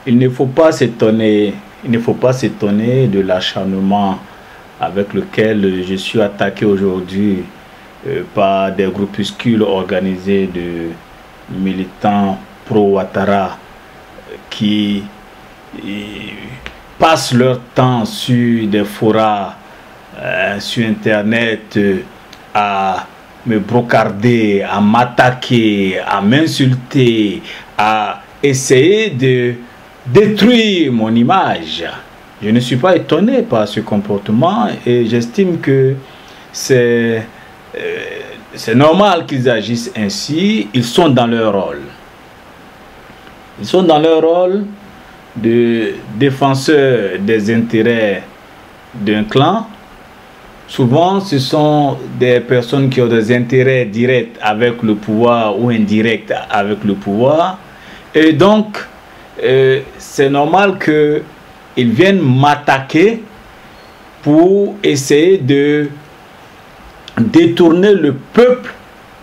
il ne faut pas s'étonner, de l'acharnement avec lequel je suis attaqué aujourd'hui par des groupuscules organisés de militants pro-Ouattara qui passent leur temps sur des forums sur internet à me brocarder, à m'attaquer, à m'insulter, à essayer de détruire mon image. Je ne suis pas étonné par ce comportement et j'estime que c'est normal qu'ils agissent ainsi. Ils sont dans leur rôle. Ils sont dans leur rôle de défenseurs des intérêts d'un clan. Souvent, ce sont des personnes qui ont des intérêts directs avec le pouvoir ou indirects avec le pouvoir. Et donc, c'est normal qu'ils viennent m'attaquer pour essayer de détourner le peuple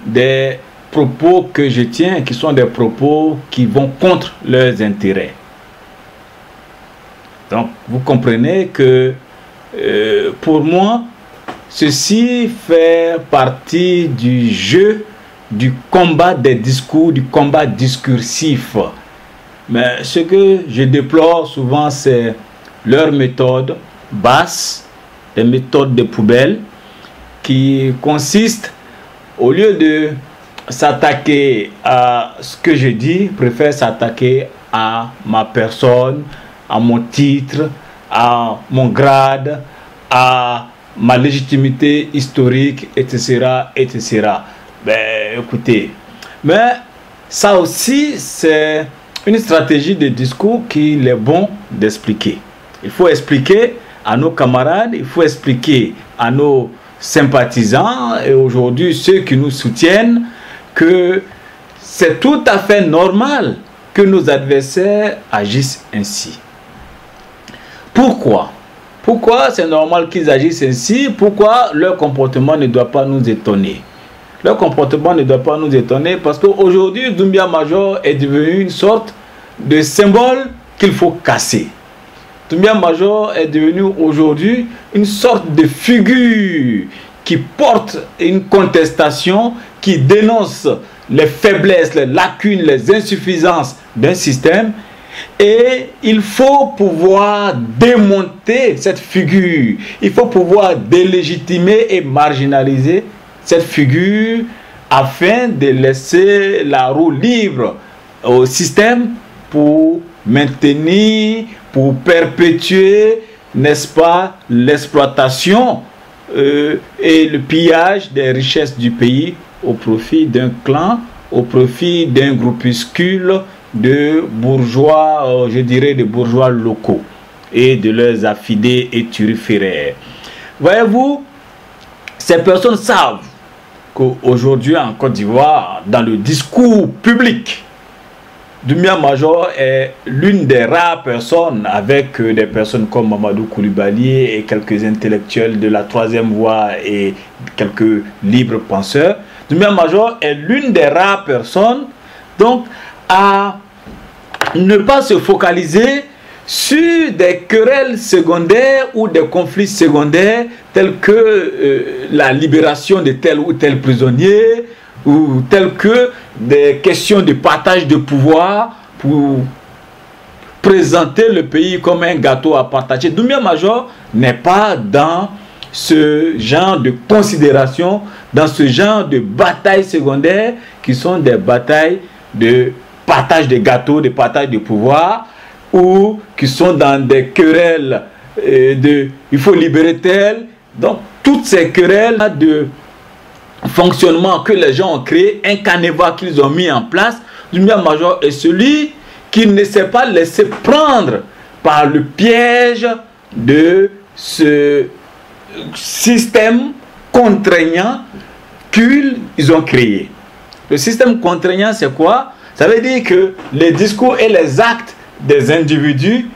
des propos que je tiens, qui sont des propos qui vont contre leurs intérêts. Donc, vous comprenez que pour moi, ceci fait partie du jeu, du combat des discours, du combat discursif. Mais ce que je déplore souvent, c'est leur méthode basse, les méthodes de poubelle, qui consistent, au lieu de s'attaquer à ce que je dis, préfèrent s'attaquer à ma personne, à mon titre, à mon grade, à ma légitimité historique, etc., etc. Ben, écoutez, mais ça aussi, c'est une stratégie de discours qu'il est bon d'expliquer. Il faut expliquer à nos camarades, il faut expliquer à nos sympathisants et aujourd'hui ceux qui nous soutiennent que c'est tout à fait normal que nos adversaires agissent ainsi. Pourquoi? Pourquoi c'est normal qu'ils agissent ainsi? Pourquoi leur comportement ne doit pas nous étonner? Leur comportement ne doit pas nous étonner parce qu'aujourd'hui, Doumbia Major est devenu une sorte de symbole qu'il faut casser. Doumbia Major est devenu aujourd'hui une sorte de figure qui porte une contestation, qui dénonce les faiblesses, les lacunes, les insuffisances d'un système. Et il faut pouvoir démonter cette figure. Il faut pouvoir délégitimer et marginaliser cette figure afin de laisser la roue libre au système pour maintenir, pour perpétuer, n'est-ce pas, l'exploitation et le pillage des richesses du pays au profit d'un clan, au profit d'un groupuscule de bourgeois, je dirais de bourgeois locaux et de leurs affidés et turiféraires. Voyez-vous, ces personnes savent qu'aujourd'hui en Côte d'Ivoire, dans le discours public, Doumbia Major est l'une des rares personnes, avec des personnes comme Mamadou Koulibaly et quelques intellectuels de la troisième voie et quelques libres penseurs. Doumbia Major est l'une des rares personnes donc à ne pas se focaliser sur des querelles secondaires ou des conflits secondaires tels que la libération de tel ou tel prisonnier ou tels que des questions de partage de pouvoir pour présenter le pays comme un gâteau à partager. Doumbia Major n'est pas dans ce genre de considération, dans ce genre de batailles secondaires qui sont des batailles de partage de gâteaux, de partage de pouvoir, ou qui sont dans des querelles de il faut libérer tel. Donc toutes ces querelles de fonctionnement que les gens ont créé, un canevas qu'ils ont mis en place, Doumbia Major est celui qui ne s'est pas laissé prendre par le piège de ce système contraignant qu'ils ont créé. Le système contraignant, c'est quoi? Ça veut dire que les discours et les actes des individus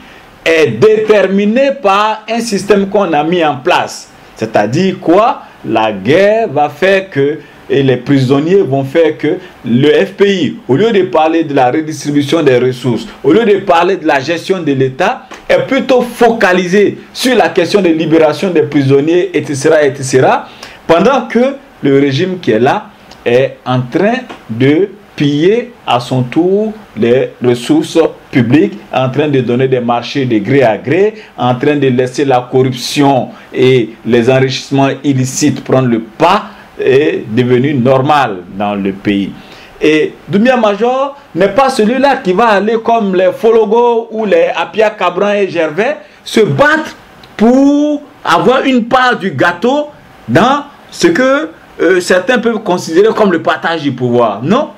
est déterminé par un système qu'on a mis en place. C'est-à-dire quoi? La guerre va faire que et les prisonniers vont faire que le FPI, au lieu de parler de la redistribution des ressources, au lieu de parler de la gestion de l'État, est plutôt focalisé sur la question de libération des prisonniers, etc., etc., pendant que le régime qui est là est en train de piller à son tour les ressources publiques, en train de donner des marchés de gré à gré, en train de laisser la corruption et les enrichissements illicites prendre le pas, est devenu normal dans le pays. Et Doumbia Major n'est pas celui-là qui va aller comme les Fologo ou les Apia Cabran et Gervais se battre pour avoir une part du gâteau dans ce que certains peuvent considérer comme le partage du pouvoir. Non,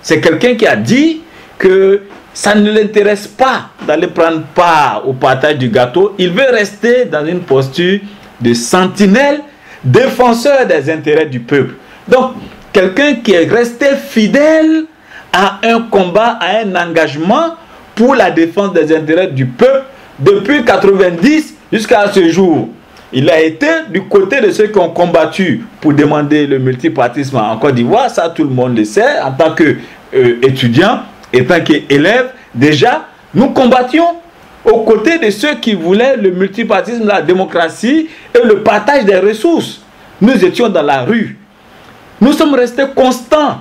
c'est quelqu'un qui a dit que ça ne l'intéresse pas d'aller prendre part au partage du gâteau. Il veut rester dans une posture de sentinelle, défenseur des intérêts du peuple. Donc, quelqu'un qui est resté fidèle à un combat, à un engagement pour la défense des intérêts du peuple depuis 90 jusqu'à ce jour. Il a été du côté de ceux qui ont combattu pour demander le multipartisme en Côte d'Ivoire. Ça, tout le monde le sait. En tant qu'étudiant, en tant qu'élève, déjà, nous combattions aux côtés de ceux qui voulaient le multipartisme, la démocratie et le partage des ressources. Nous étions dans la rue. Nous sommes restés constants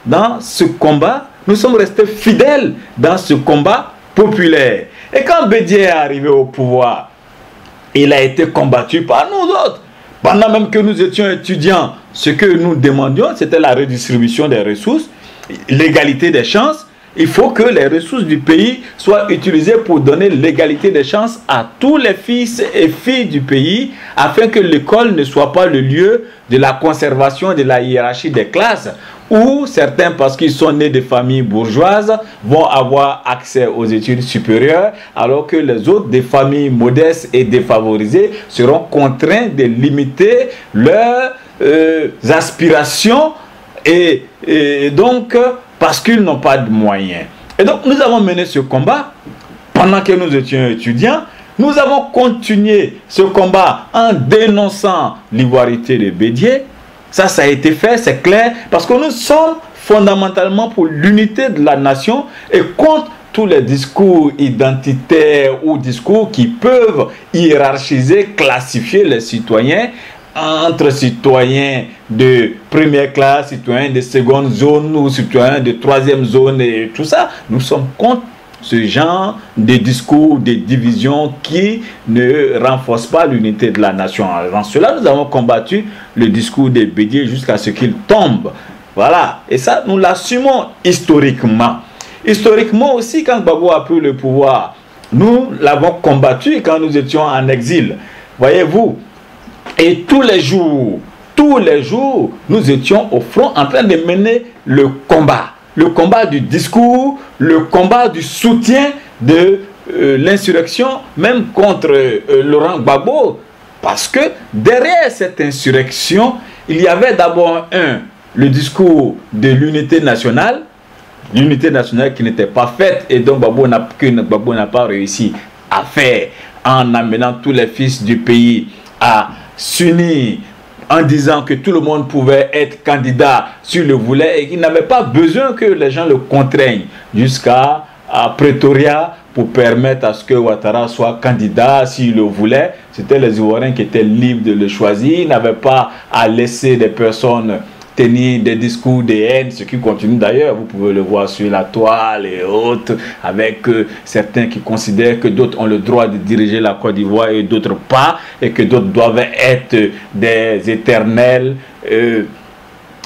dans ce combat. Nous sommes restés fidèles dans ce combat populaire. Et quand Bédié est arrivé au pouvoir, il a été combattu par nous autres. Pendant même que nous étions étudiants, ce que nous demandions, c'était la redistribution des ressources, l'égalité des chances. Il faut que les ressources du pays soient utilisées pour donner l'égalité des chances à tous les fils et filles du pays, afin que l'école ne soit pas le lieu de la conservation de la hiérarchie des classes, où certains, parce qu'ils sont nés de familles bourgeoises, vont avoir accès aux études supérieures, alors que les autres, des familles modestes et défavorisées, seront contraints de limiter leurs aspirations et donc parce qu'ils n'ont pas de moyens. Et donc nous avons mené ce combat pendant que nous étions étudiants. Nous avons continué ce combat en dénonçant l'ivoirité de Bédié. Ça a été fait, c'est clair, parce que nous sommes fondamentalement pour l'unité de la nation et contre tous les discours identitaires ou discours qui peuvent hiérarchiser, classifier les citoyens entre citoyens de première classe, citoyens de seconde zone ou citoyens de troisième zone et tout ça. Nous sommes contre ce genre de discours, de division qui ne renforce pas l'unité de la nation. Dans cela, nous avons combattu le discours de Bédié jusqu'à ce qu'il tombe. Voilà. Et ça, nous l'assumons historiquement. Historiquement aussi, quand Gbagbo a pris le pouvoir, nous l'avons combattu quand nous étions en exil. Voyez-vous. Et tous les jours, nous étions au front en train de mener le combat. Le combat du discours, le combat du soutien de l'insurrection, même contre Laurent Gbagbo. Parce que derrière cette insurrection, il y avait d'abord le discours de l'unité nationale qui n'était pas faite et dont Gbagbo n'a pas réussi à faire en amenant tous les fils du pays à s'unir en disant que tout le monde pouvait être candidat s'il le voulait et qu'il n'avait pas besoin que les gens le contraignent jusqu'à Pretoria pour permettre à ce que Ouattara soit candidat s'il le voulait. C'était les Ivoiriens qui étaient libres de le choisir. Ils n'avaient pas à laisser des personnes tenir des discours de haine, ce qui continue d'ailleurs, vous pouvez le voir sur la toile et autres, avec certains qui considèrent que d'autres ont le droit de diriger la Côte d'Ivoire et d'autres pas, et que d'autres doivent être des éternels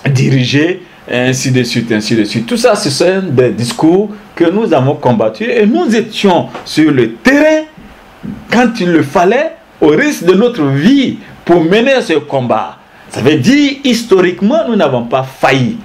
dirigés, ainsi de suite, ainsi de suite. Tout ça, ce sont des discours que nous avons combattus et nous étions sur le terrain quand il le fallait, au risque de notre vie, pour mener ce combat. Ça veut dire, historiquement, nous n'avons pas failli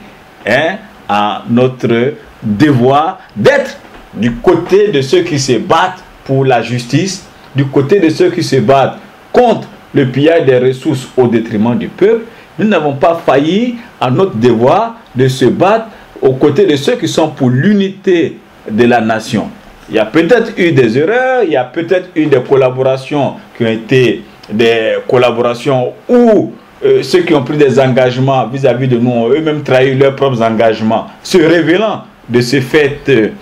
à notre devoir d'être du côté de ceux qui se battent pour la justice, du côté de ceux qui se battent contre le pillage des ressources au détriment du peuple. Nous n'avons pas failli à notre devoir de se battre aux côtés de ceux qui sont pour l'unité de la nation. Il y a peut-être eu des erreurs, il y a peut-être eu des collaborations qui ont été des collaborations où ceux qui ont pris des engagements vis-à-vis de nous ont eux-mêmes trahi leurs propres engagements, se révélant de ce fait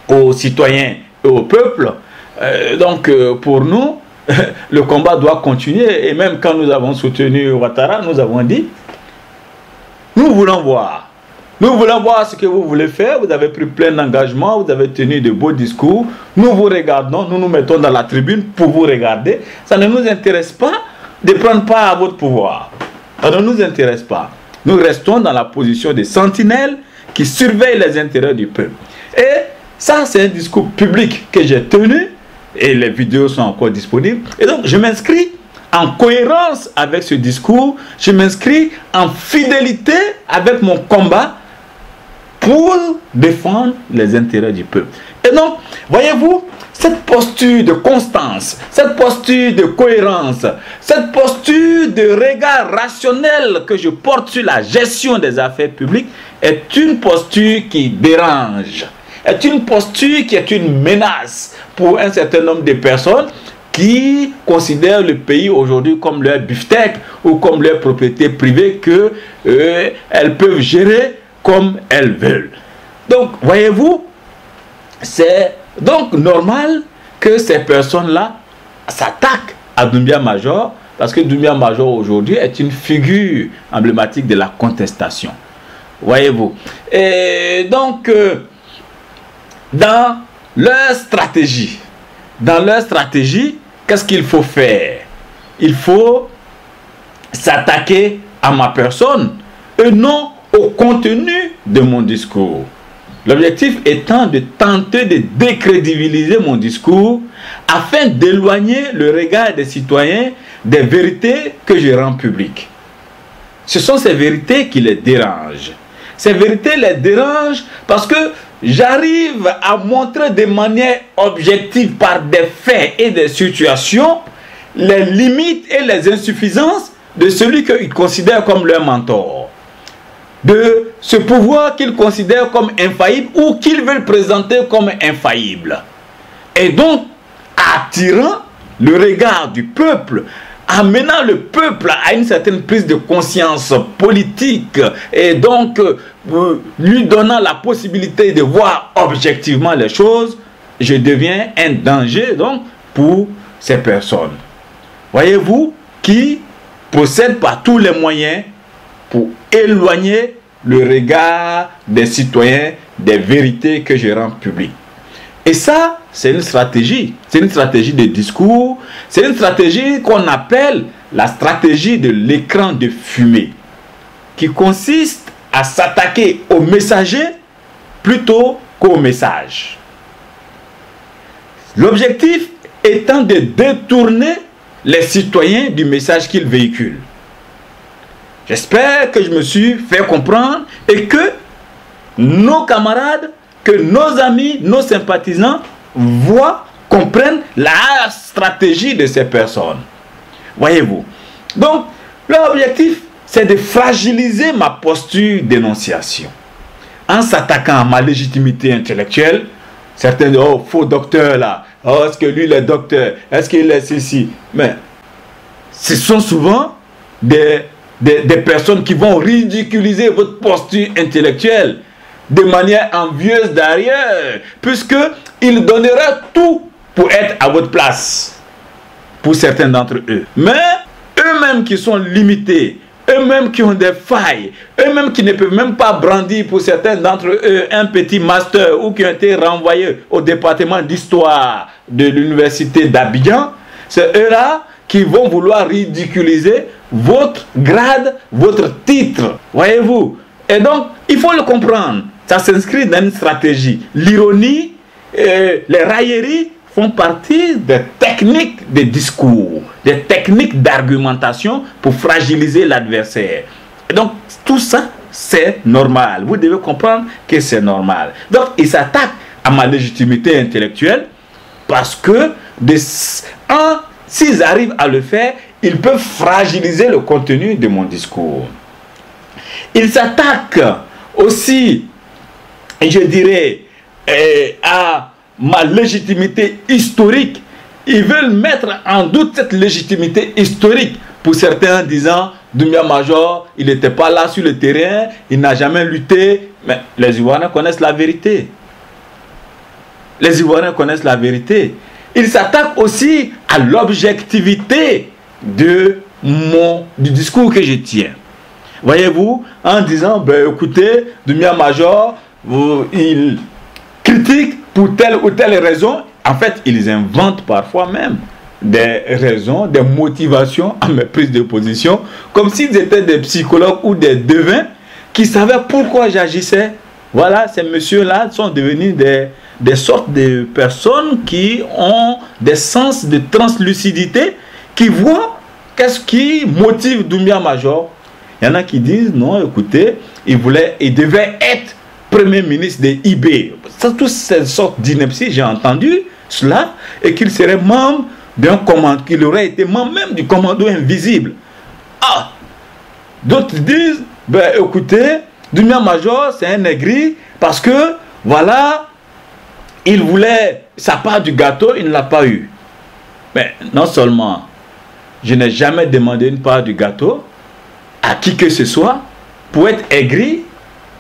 aux citoyens et au peuple. Donc pour nous, le combat doit continuer. Et même quand nous avons soutenu Ouattara, nous avons dit, nous voulons voir. Nous voulons voir ce que vous voulez faire. Vous avez pris plein d'engagements, vous avez tenu de beaux discours. Nous vous regardons, nous nous mettons dans la tribune pour vous regarder. Ça ne nous intéresse pas de prendre part à votre pouvoir. Ça ne nous intéresse pas. Nous restons dans la position des sentinelles qui surveillent les intérêts du peuple. Et ça, c'est un discours public que j'ai tenu et les vidéos sont encore disponibles. Et donc, je m'inscris en cohérence avec ce discours. Je m'inscris en fidélité avec mon combat pour défendre les intérêts du peuple. Et donc, voyez-vous, cette posture de constance, cette posture de cohérence, cette posture de regard rationnel que je porte sur la gestion des affaires publiques est une posture qui dérange, est une posture qui est une menace pour un certain nombre de personnes qui considèrent le pays aujourd'hui comme leur beefsteak ou comme leur propriété privée que elles peuvent gérer comme elles veulent. Donc, voyez-vous, c'est donc normal que ces personnes-là s'attaquent à Doumbia Major, parce que Doumbia Major aujourd'hui est une figure emblématique de la contestation. Voyez-vous. Et donc, dans leur stratégie, qu'est-ce qu'il faut faire? Il faut s'attaquer à ma personne et non au contenu de mon discours. L'objectif étant de tenter de décrédibiliser mon discours afin d'éloigner le regard des citoyens des vérités que je rends publiques. Ce sont ces vérités qui les dérangent. Ces vérités les dérangent parce que j'arrive à montrer de manière objective par des faits et des situations les limites et les insuffisances de celui qu'ils considèrent comme leur mentor, de ce pouvoir qu'ils considèrent comme infaillible ou qu'ils veulent présenter comme infaillible. Et donc, attirant le regard du peuple, amenant le peuple à une certaine prise de conscience politique et donc lui donnant la possibilité de voir objectivement les choses, je deviens un danger donc pour ces personnes. Voyez-vous, qui procèdent par tous les moyens pour éloigner le regard des citoyens des vérités que je rends publiques. Et ça, c'est une stratégie. C'est une stratégie de discours. C'est une stratégie qu'on appelle la stratégie de l'écran de fumée, qui consiste à s'attaquer au messager plutôt qu'au message. L'objectif étant de détourner les citoyens du message qu'ils véhiculent. J'espère que je me suis fait comprendre et que nos camarades, que nos amis, nos sympathisants voient, comprennent la stratégie de ces personnes. Voyez-vous. Donc, leur objectif, c'est de fragiliser ma posture d'énonciation. En s'attaquant à ma légitimité intellectuelle, certains disent, oh, faux docteur là, oh, est-ce que lui il est docteur, est-ce qu'il est ceci? Mais ce sont souvent des personnes qui vont ridiculiser votre posture intellectuelle de manière envieuse derrière, puisqu'ils donneraient tout pour être à votre place, pour certains d'entre eux. Mais eux-mêmes qui sont limités, eux-mêmes qui ont des failles, eux-mêmes qui ne peuvent même pas brandir pour certains d'entre eux un petit master ou qui ont été renvoyés au département d'histoire de l'université d'Abidjan, c'est eux-là qui vont vouloir ridiculiser votre grade, votre titre. Voyez-vous? Et donc, il faut le comprendre. Ça s'inscrit dans une stratégie. L'ironie, les railleries font partie des techniques de discours, des techniques d'argumentation pour fragiliser l'adversaire. Et donc, tout ça, c'est normal. Vous devez comprendre que c'est normal. Donc, ils s'attaquent à ma légitimité intellectuelle parce que s'ils arrivent à le faire, ils peuvent fragiliser le contenu de mon discours. Ils s'attaquent aussi, je dirais, à ma légitimité historique. Ils veulent mettre en doute cette légitimité historique pour certains disant Doumbia Major, il n'était pas là sur le terrain, il n'a jamais lutté. Mais les Ivoiriens connaissent la vérité. Les Ivoiriens connaissent la vérité. Ils s'attaquent aussi à l'objectivité du discours que je tiens. Voyez-vous, en disant, ben écoutez, Doumbia Major, il critique pour telle ou telle raison. En fait, ils inventent parfois même des raisons, des motivations à mes prises de position, comme s'ils étaient des psychologues ou des devins qui savaient pourquoi j'agissais. Voilà, ces messieurs-là sont devenus des sortes de personnes qui ont des sens de translucidité, qui voient qu'est-ce qui motive Doumbia Major. Il y en a qui disent, non, écoutez, il devait être Premier ministre de IB. Toutes ces sortes d'inepties, j'ai entendu cela, et qu'il serait membre d'un commando, qu'il aurait été membre même du commando invisible. Ah! D'autres disent, ben écoutez, Doumbia Major, c'est un aigri, parce que, voilà, il voulait sa part du gâteau, il ne l'a pas eu. Mais non seulement, je n'ai jamais demandé une part du gâteau à qui que ce soit, pour être aigri,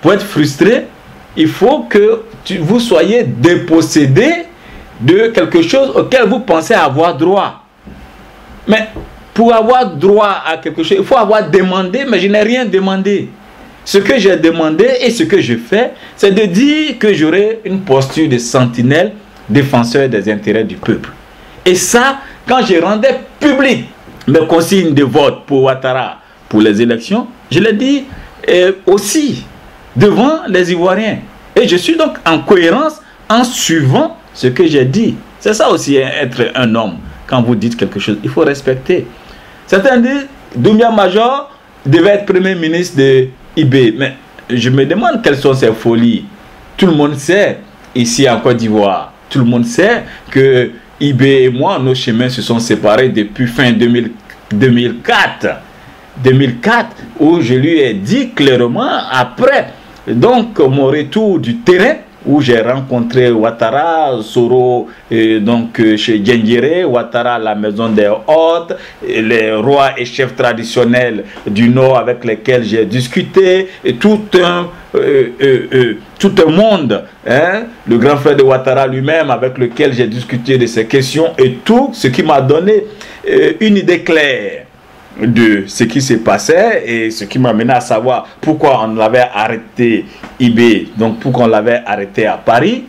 pour être frustré, il faut que vous soyez dépossédé de quelque chose auquel vous pensez avoir droit. Mais pour avoir droit à quelque chose, il faut avoir demandé, mais je n'ai rien demandé. Ce que j'ai demandé et ce que je fais, c'est de dire que j'aurai une posture de sentinelle, défenseur des intérêts du peuple. Et ça, quand je rendais public mes consignes de vote pour Ouattara pour les élections, je l'ai dit aussi devant les Ivoiriens. Et je suis donc en cohérence en suivant ce que j'ai dit. C'est ça aussi être un homme. Quand vous dites quelque chose, il faut respecter. Certains disent, Doumbia Major devait être Premier ministre de IB. Mais je me demande quelles sont ces folies. Tout le monde sait, ici en Côte d'Ivoire, tout le monde sait que IB et moi, nos chemins se sont séparés depuis fin 2004. 2004, où je lui ai dit clairement, après donc mon retour du terrain, où j'ai rencontré Ouattara, Soro, donc chez Djengere, Ouattara à la maison des hôtes, les rois et chefs traditionnels du Nord avec lesquels j'ai discuté, et tout un monde, hein, le grand frère de Ouattara lui-même avec lequel j'ai discuté de ces questions, et tout ce qui m'a donné une idée claire de ce qui se passait et ce qui m'a mené à savoir pourquoi on l'avait arrêté IB, donc pourquoi on l'avait arrêté à Paris.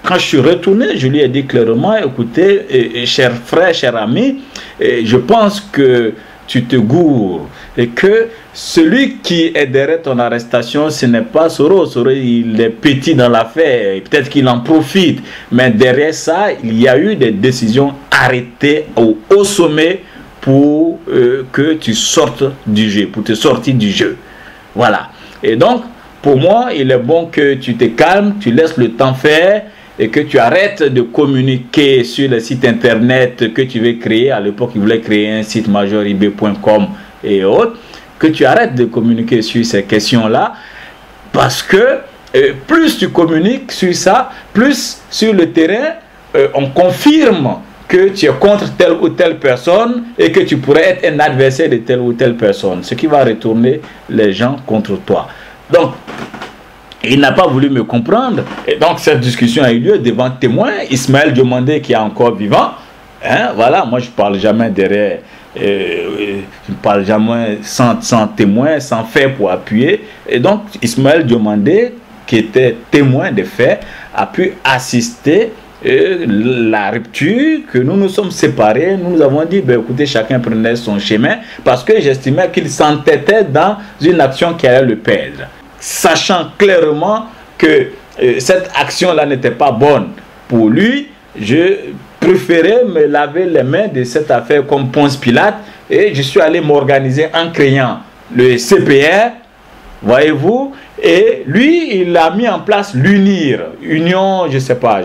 Quand je suis retourné, je lui ai dit clairement, écoutez, cher frère, cher ami, je pense que tu te gourres et que celui qui est derrière ton arrestation, ce n'est pas Soro. Soro, il est petit dans l'affaire, peut-être qu'il en profite, mais derrière ça, il y a eu des décisions arrêtées au sommet pour que tu sortes du jeu, pour te sortir du jeu. Voilà. Et donc, pour moi, il est bon que tu te calmes, tu laisses le temps faire et que tu arrêtes de communiquer sur les sites internet que tu veux créer. À l'époque, il voulait créer un site majorib.com et autres. Que tu arrêtes de communiquer sur ces questions-là parce que plus tu communiques sur ça, plus sur le terrain, on confirme que tu es contre telle ou telle personne et que tu pourrais être un adversaire de telle ou telle personne, ce qui va retourner les gens contre toi. Donc, il n'a pas voulu me comprendre. Et donc, cette discussion a eu lieu devant témoins. Ismaël Diomandé, qui est encore vivant. Hein, voilà, moi, je ne parle jamais derrière. Je ne parle jamais sans témoin, sans fait pour appuyer. Et donc, Ismaël Diomandé, qui était témoin des faits, a pu assister la rupture, que nous nous sommes séparés. Nous avons dit, ben, écoutez, chacun prenait son chemin, parce que j'estimais qu'il s'entêtait dans une action qui allait le perdre. Sachant clairement que cette action-là n'était pas bonne pour lui, je préférais me laver les mains de cette affaire comme Ponce Pilate, et je suis allé m'organiser en créant le CPR, voyez-vous. Et lui, il a mis en place l'UNIR, Union, je sais pas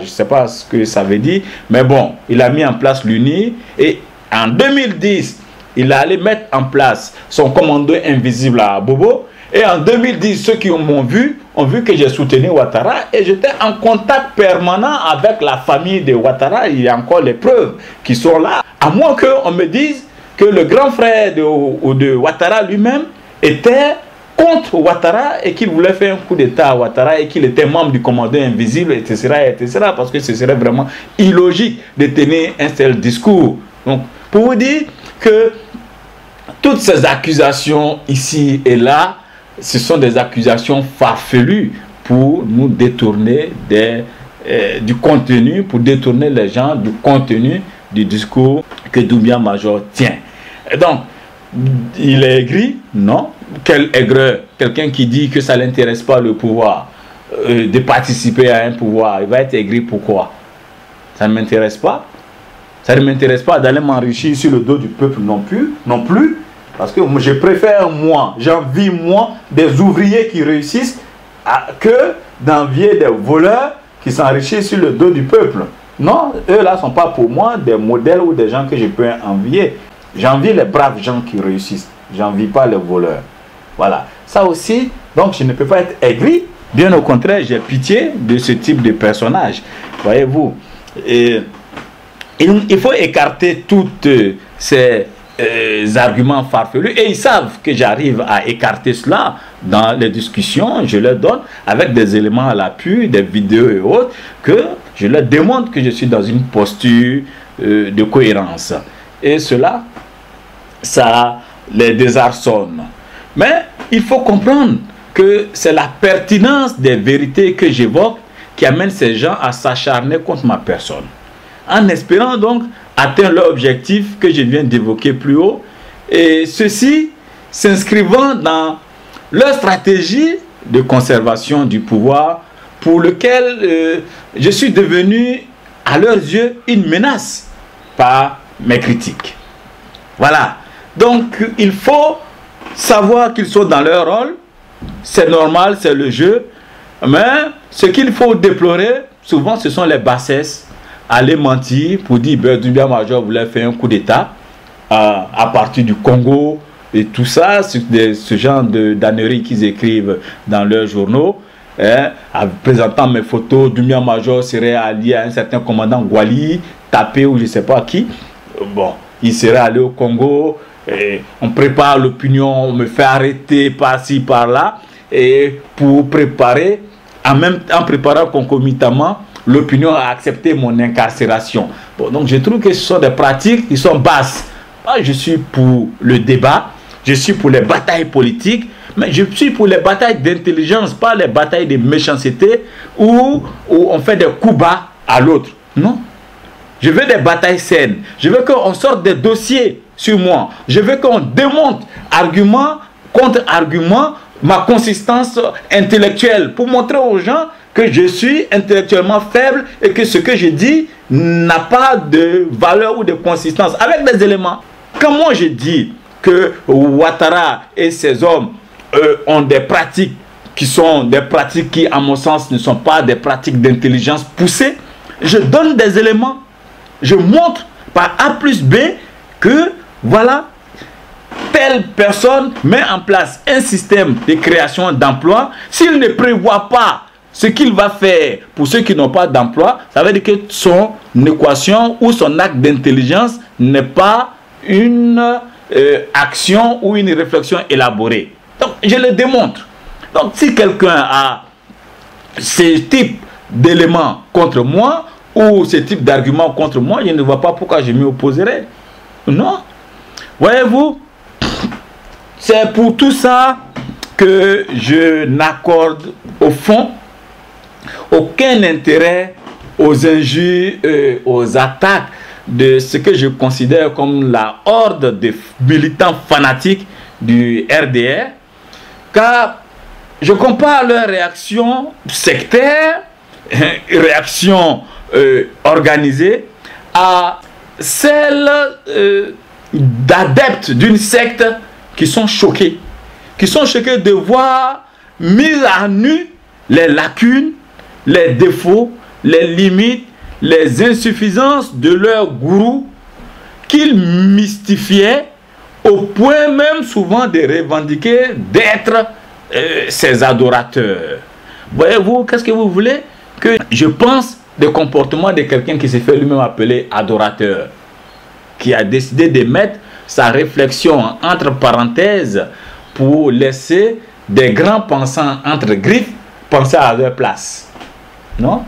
ce que ça veut dire, mais bon, il a mis en place l'UNIR, et en 2010, il a allé mettre en place son commando invisible à Bobo, et en 2010, ceux qui m'ont vu, ont vu que j'ai soutenu Ouattara, et j'étais en contact permanent avec la famille de Ouattara. Il y a encore les preuves qui sont là, à moins qu'on me dise, que le grand frère de Ouattara lui-même était contre Ouattara et qu'il voulait faire un coup d'État à Ouattara et qu'il était membre du commando invisible, etc., etc., parce que ce serait vraiment illogique de tenir un tel discours. Donc, pour vous dire que toutes ces accusations ici et là, ce sont des accusations farfelues pour nous détourner du contenu, pour détourner les gens du contenu du discours que Doumbia Major tient. Et donc, il est aigri? Non. Quelle aigreur? Quelqu'un qui dit que ça ne l'intéresse pas le pouvoir, de participer à un pouvoir, il va être aigri. Pourquoi? Ça ne m'intéresse pas. Ça ne m'intéresse pas d'aller m'enrichir sur le dos du peuple non plus. Parce que je préfère, moi, j'envie, moi, des ouvriers qui réussissent que d'envier des voleurs qui s'enrichissent sur le dos du peuple. Non, eux-là ne sont pas pour moi des modèles ou des gens que je peux envier. J'envie les braves gens qui réussissent. J'envie pas les voleurs. Voilà. Ça aussi, donc je ne peux pas être aigri. Bien au contraire, j'ai pitié de ce type de personnage. Voyez-vous. Et il faut écarter toutes ces arguments farfelus. Et ils savent que j'arrive à écarter cela dans les discussions. Je leur donne avec des éléments à l'appui, des vidéos et autres, que je leur démontre que je suis dans une posture de cohérence. Et cela, ça les désarçonne. Mais il faut comprendre que c'est la pertinence des vérités que j'évoque qui amène ces gens à s'acharner contre ma personne. En espérant donc atteindre leur objectif que je viens d'évoquer plus haut, et ceci s'inscrivant dans leur stratégie de conservation du pouvoir pour lequel je suis devenu à leurs yeux une menace par mes critiques. Voilà. Donc il faut savoir qu'ils sont dans leur rôle, c'est normal, c'est le jeu, mais ce qu'il faut déplorer, souvent ce sont les bassesses, aller mentir pour dire que Doumbia Major voulait faire un coup d'État à partir du Congo et tout ça, ce genre d'âneries qu'ils écrivent dans leurs journaux, en présentant mes photos, Doumbia Major serait allié à un certain commandant Gwali, tapé ou je ne sais pas qui. Bon, il serait allé au Congo. Et on prépare l'opinion, on me fait arrêter par-ci, par-là, et pour préparer, en préparant concomitamment, l'opinion a accepté mon incarcération. Bon, donc je trouve que ce sont des pratiques qui sont basses. Moi, je suis pour le débat, je suis pour les batailles politiques, mais je suis pour les batailles d'intelligence, pas les batailles de méchanceté où on fait des coups bas à l'autre. Non. Je veux des batailles saines. Je veux qu'on sorte des dossiers sur moi. Je veux qu'on démontre argument contre argument ma consistance intellectuelle pour montrer aux gens que je suis intellectuellement faible et que ce que je dis n'a pas de valeur ou de consistance avec des éléments. Quand moi je dis que Ouattara et ses hommes ont des pratiques qui sont des pratiques qui à mon sens ne sont pas des pratiques d'intelligence poussée, je donne des éléments. Je montre par A plus B que, voilà, telle personne met en place un système de création d'emplois. S'il ne prévoit pas ce qu'il va faire pour ceux qui n'ont pas d'emploi, ça veut dire que son équation ou son acte d'intelligence n'est pas une action ou une réflexion élaborée. Donc, je le démontre. Donc, si quelqu'un a ce type d'éléments contre moi, ou ce type d'argument contre moi, je ne vois pas pourquoi je m'y opposerai. Non. Voyez-vous, c'est pour tout ça que je n'accorde au fond aucun intérêt aux injures, aux attaques de ce que je considère comme la horde de militants fanatiques du RDR, car je compare leurs réactions sectaires, réactions organisées, à celles d'adeptes d'une secte qui sont choqués de voir mis à nu les lacunes, les défauts, les limites, les insuffisances de leur gourou qu'ils mystifiaient au point même souvent de revendiquer d'être ses adorateurs. Voyez-vous, qu'est-ce que vous voulez que je pense des comportements de quelqu'un qui s'est fait lui-même appeler adorateur, qui a décidé de mettre sa réflexion entre parenthèses pour laisser des grands pensants entre griffes penser à leur place. Non?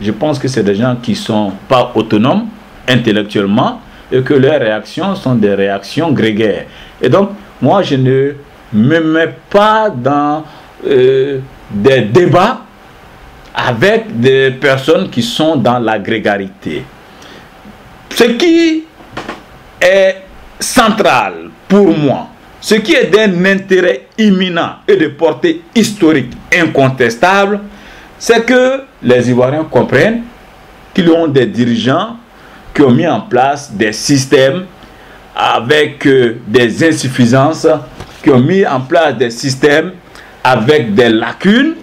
Je pense que c'est des gens qui ne sont pas autonomes intellectuellement et que leurs réactions sont des réactions grégaires. Et donc, moi, je ne me mets pas dans des débats avec des personnes qui sont dans la grégarité. Ce qui est central pour moi, ce qui est d'un intérêt imminent et de portée historique incontestable, c'est que les Ivoiriens comprennent qu'ils ont des dirigeants qui ont mis en place des systèmes avec des insuffisances, qui ont mis en place des systèmes avec des lacunes,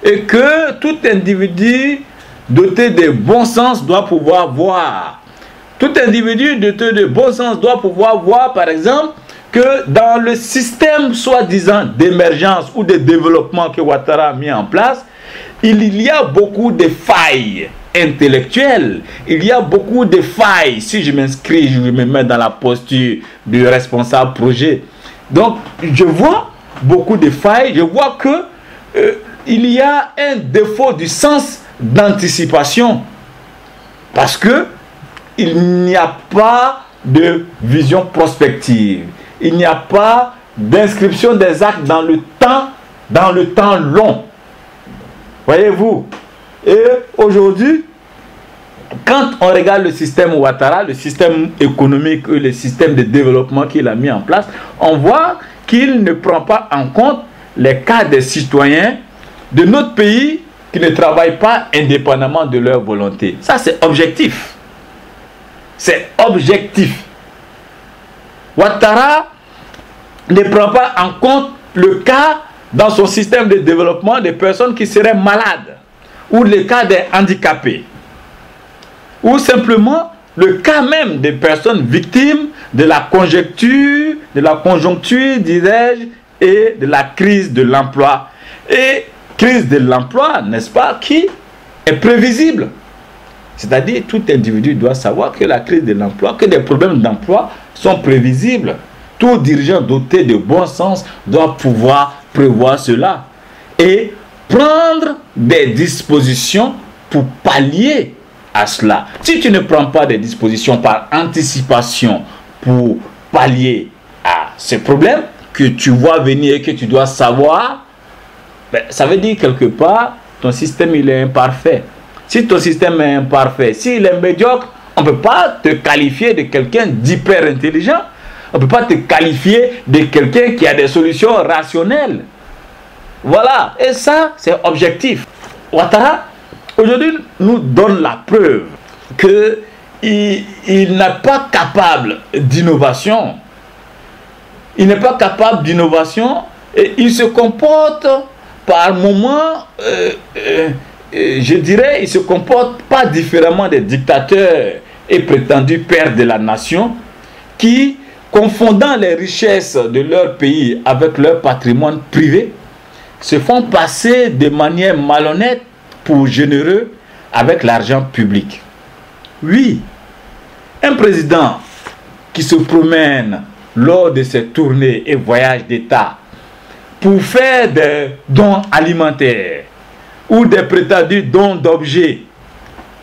et que tout individu doté de bon sens doit pouvoir voir. Tout individu doté de bon sens doit pouvoir voir, par exemple, que dans le système soi-disant d'émergence ou de développement que Ouattara a mis en place, il y a beaucoup de failles intellectuelles, il y a beaucoup de failles. Si je m'inscris, je me mets dans la posture du responsable projet. Donc, je vois beaucoup de failles, je vois que il y a un défaut du sens d'anticipation parce que il n'y a pas de vision prospective, il n'y a pas d'inscription des actes dans le temps long. Voyez-vous? Et aujourd'hui, quand on regarde le système Ouattara, le système économique, le système de développement qu'il a mis en place, on voit qu'il ne prend pas en compte les cas des citoyens de notre pays qui ne travaillent pas indépendamment de leur volonté. Ça, c'est objectif. C'est objectif. Ouattara ne prend pas en compte le cas dans son système de développement des personnes qui seraient malades, ou le cas des handicapés, ou simplement le cas même des personnes victimes de la conjoncture, dirais-je, et de la crise de l'emploi. Et crise de l'emploi, n'est-ce pas, qui est prévisible. C'est-à-dire, tout individu doit savoir que la crise de l'emploi, que des problèmes d'emploi sont prévisibles. Tout dirigeant doté de bon sens doit pouvoir prévoir cela et prendre des dispositions pour pallier à cela. Si tu ne prends pas des dispositions par anticipation pour pallier à ces problèmes que tu vois venir et que tu dois savoir, ben, ça veut dire quelque part ton système il est imparfait. Si ton système est imparfait, s'il est médiocre, on ne peut pas te qualifier de quelqu'un d'hyper intelligent. On ne peut pas te qualifier de quelqu'un qui a des solutions rationnelles. Voilà. Et ça, c'est objectif. Ouattara, aujourd'hui, nous donne la preuve qu'il n'est pas capable d'innovation. Il n'est pas capable d'innovation et il se comporte par moments, je dirais, il se comporte pas différemment des dictateurs et prétendus pères de la nation qui, confondant les richesses de leur pays avec leur patrimoine privé, se font passer de manière malhonnête pour généreux avec l'argent public. Oui, un président qui se promène lors de ses tournées et voyages d'État pour faire des dons alimentaires ou des prétendus dons d'objets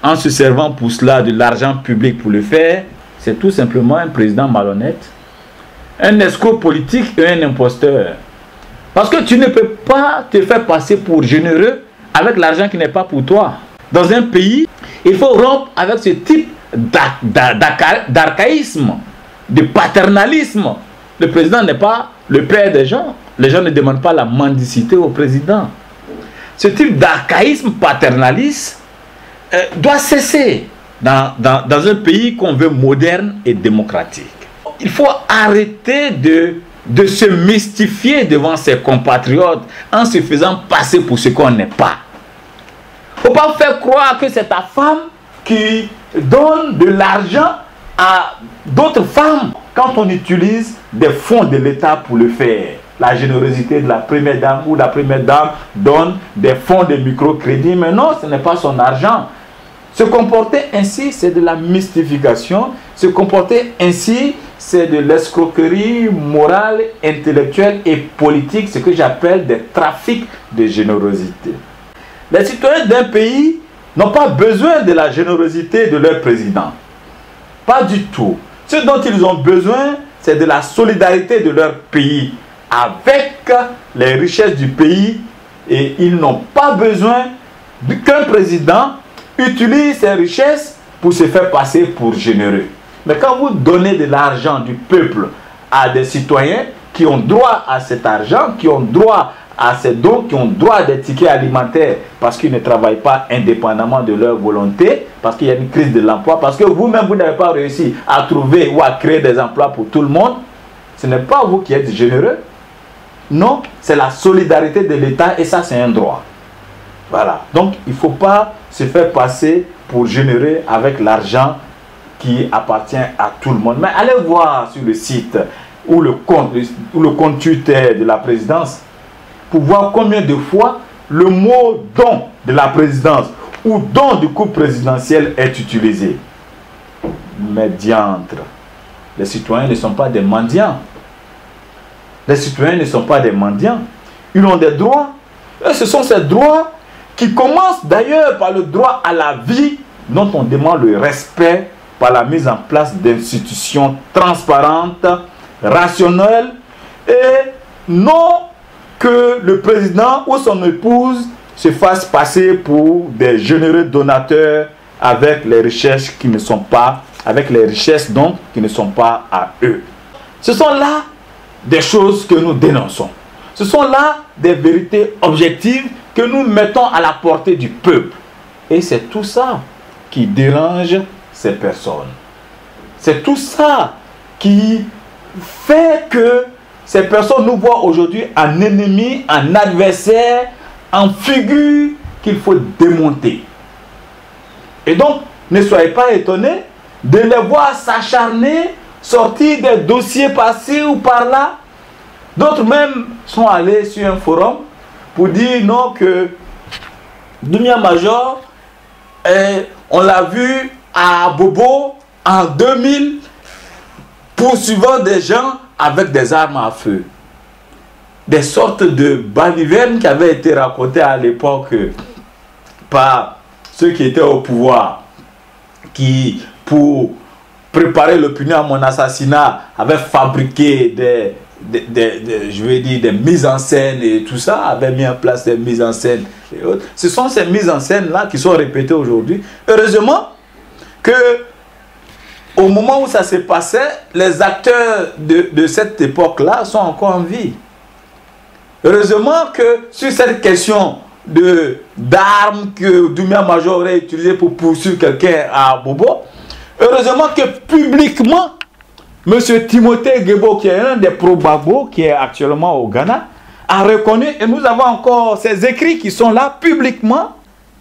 en se servant pour cela de l'argent public pour le faire, c'est tout simplement un président malhonnête, un escroc politique et un imposteur. Parce que tu ne peux pas te faire passer pour généreux avec l'argent qui n'est pas pour toi. Dans un pays, il faut rompre avec ce type d'archaïsme, de paternalisme. Le président n'est pas le père des gens. Les gens ne demandent pas la mendicité au président. Ce type d'archaïsme paternaliste doit cesser dans un pays qu'on veut moderne et démocratique. Il faut arrêter de se mystifier devant ses compatriotes en se faisant passer pour ce qu'on n'est pas. Il ne faut pas faire croire que c'est ta femme qui donne de l'argent à d'autres femmes quand on utilise des fonds de l'État pour le faire. La générosité de la première dame ou la première dame donne des fonds de microcrédit, mais non, ce n'est pas son argent. Se comporter ainsi, c'est de la mystification. Se comporter ainsi, c'est de l'escroquerie morale, intellectuelle et politique, ce que j'appelle des trafics de générosité. Les citoyens d'un pays n'ont pas besoin de la générosité de leur président. Pas du tout. Ce dont ils ont besoin, c'est de la solidarité de leur pays avec les richesses du pays, et ils n'ont pas besoin qu'un président utilise ses richesses pour se faire passer pour généreux. Mais quand vous donnez de l'argent du peuple à des citoyens qui ont droit à cet argent, qui ont droit à ces dons, qui ont droit à des tickets alimentaires parce qu'ils ne travaillent pas indépendamment de leur volonté, parce qu'il y a une crise de l'emploi, parce que vous-même vous n'avez pas réussi à trouver ou à créer des emplois pour tout le monde, ce n'est pas vous qui êtes généreux. Non, c'est la solidarité de l'État et ça c'est un droit. Voilà. Donc il ne faut pas se faire passer pour généreux avec l'argent qui appartient à tout le monde. Mais allez voir sur le site ou le compte Twitter de la présidence pour voir combien de fois le mot don de la présidence ou don du couple présidentiel est utilisé. Mais diantre, les citoyens ne sont pas des mendiants. Les citoyens ne sont pas des mendiants. Ils ont des droits. Et ce sont ces droits qui commencent d'ailleurs par le droit à la vie dont on demande le respect par la mise en place d'institutions transparentes, rationnelles et non que le président ou son épouse se fasse passer pour des généreux donateurs avec les richesses qui ne sont pas, avec les richesses donc qui ne sont pas à eux. Ce sont là des choses que nous dénonçons. Ce sont là des vérités objectives que nous mettons à la portée du peuple. Et c'est tout ça qui dérange ces personnes. C'est tout ça qui fait que ces personnes nous voient aujourd'hui en ennemis, en adversaires, en figure qu'il faut démonter. Et donc, ne soyez pas étonnés de les voir s'acharner, sortir des dossiers par-ci ou par-là. D'autres même sont allés sur un forum pour dire non que Doumbia Major, on l'a vu à Bobo en 2000 poursuivant des gens avec des armes à feu. Des sortes de balivernes qui avaient été racontées à l'époque par ceux qui étaient au pouvoir, qui, pour préparer l'opinion à mon assassinat, avaient fabriqué des mises en scène et tout ça, avaient mis en place des mises en scène et autres. Ce sont ces mises en scène là qui sont répétées aujourd'hui. Heureusement que au moment où ça se passait, les acteurs de cette époque-là sont encore en vie. Heureusement que sur cette question d'armes que Doumbia Major aurait utilisé pour poursuivre quelqu'un à Bobo, heureusement que publiquement, M. Timothée Gebo, qui est un des pro-Gbagbo, qui est actuellement au Ghana, a reconnu, et nous avons encore ces écrits qui sont là publiquement,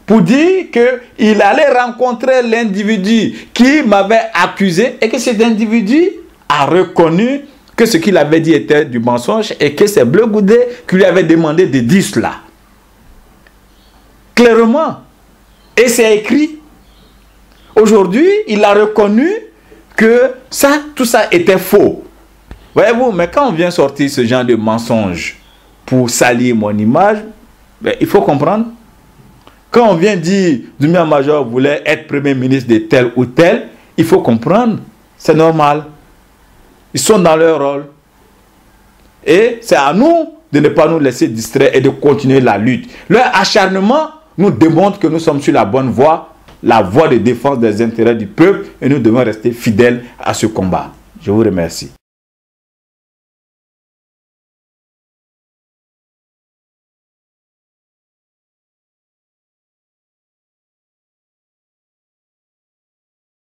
pour dire qu'il allait rencontrer l'individu qui m'avait accusé et que cet individu a reconnu que ce qu'il avait dit était du mensonge et que c'est Bleu Goudet qui lui avait demandé de dire cela. Clairement. Et c'est écrit. Aujourd'hui, il a reconnu que tout ça était faux. Voyez-vous, mais quand on vient sortir ce genre de mensonge pour salir mon image, ben, il faut comprendre. Quand on vient dire Doumbia Major voulait être premier ministre de tel ou tel, il faut comprendre, c'est normal. Ils sont dans leur rôle. Et c'est à nous de ne pas nous laisser distraire et de continuer la lutte. Leur acharnement nous démontre que nous sommes sur la bonne voie, la voie de défense des intérêts du peuple, et nous devons rester fidèles à ce combat. Je vous remercie.